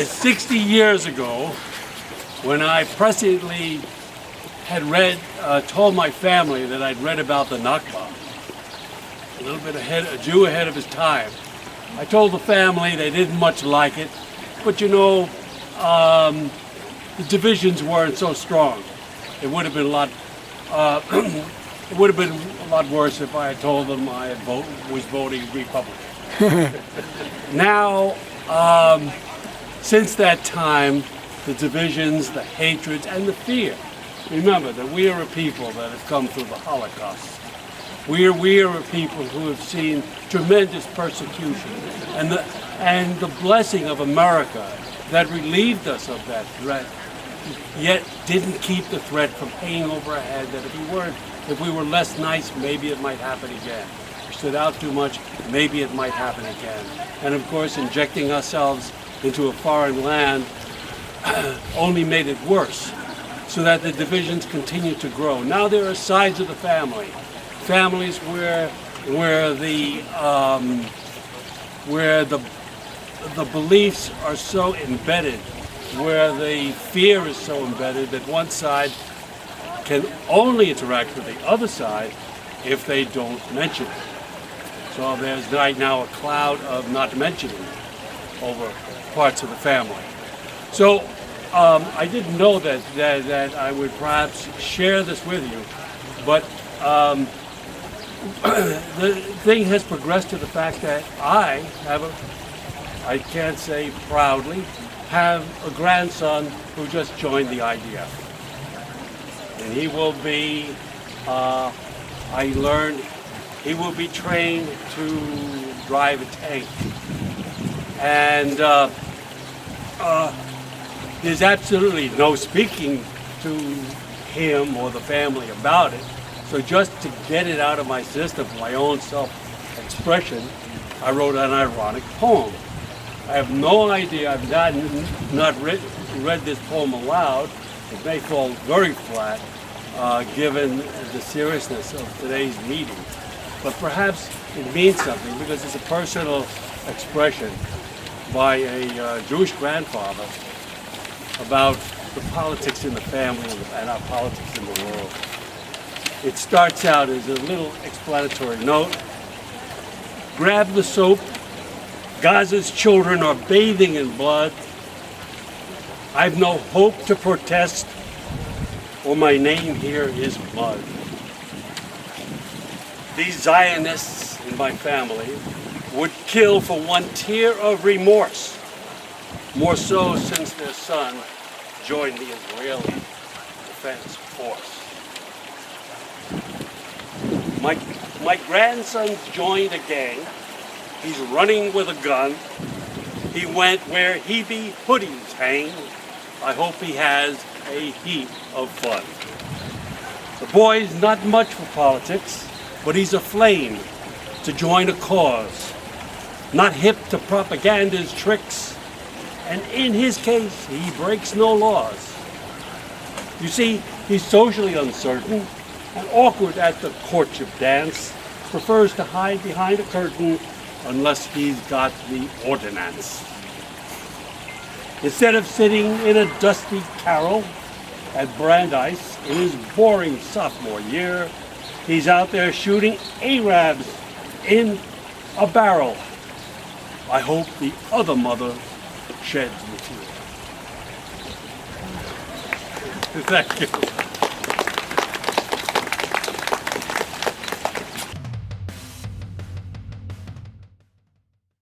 60 years ago, when I presciently had told my family that I'd read about the Nakba, a little bit ahead, a Jew ahead of his time, I told the family. They didn't much like it, but you know, the divisions weren't so strong. It would have been a lot. It would have been a lot worse if I had told them I was voting Republican. Now, since that time, the divisions, the hatreds, and the fear. Remember that we are a people that have come through the Holocaust. We are a people who have seen tremendous persecution, and the blessing of America that relieved us of that threat, yet didn't keep the threat from hanging over our head. That if we were less nice, maybe it might happen again. If we stood out too much, maybe it might happen again. And of course, injecting ourselves into a foreign land only made it worse, so that the divisions continue to grow. Now there are sides of the family, families where the beliefs are so embedded, where the fear is so embedded that one side can only interact with the other side if they don't mention it. So there's right now a cloud of not mentioning over parts of the family. So I didn't know that I would perhaps share this with you, but the thing has progressed to the fact that I can't say proudly, have a grandson who just joined the IDF. And he will be, I learned, he will be trained to drive a tank. And there's absolutely no speaking to him or the family about it. So just to get it out of my system for my own self-expression, I wrote an ironic poem. I have no idea, I've not read this poem aloud. It may fall very flat given the seriousness of today's meeting. But perhaps it means something because it's a personal expression by a Jewish grandfather about the politics in the family and our politics in the world. It starts out as a little explanatory note. Grab the soap. Gaza's children are bathing in blood. I've no hope to protest, or my name here is mud. These Zionists in my family would kill for one tear of remorse, more so since their son joined the Israeli Defense Force. My grandson's joined a gang. He's running with a gun. He went where Hebe hoodies hang. I hope he has a heap of fun. The boy's not much for politics, but he's aflame to join a cause. Not hip to propaganda's tricks, and in his case, he breaks no laws. You see, he's socially uncertain and awkward at the courtship dance, prefers to hide behind a curtain unless he's got the ordinance. Instead of sitting in a dusty carrel at Brandeis in his boring sophomore year, he's out there shooting Arabs in a barrel. I hope the other mother sheds the tear. Thank you.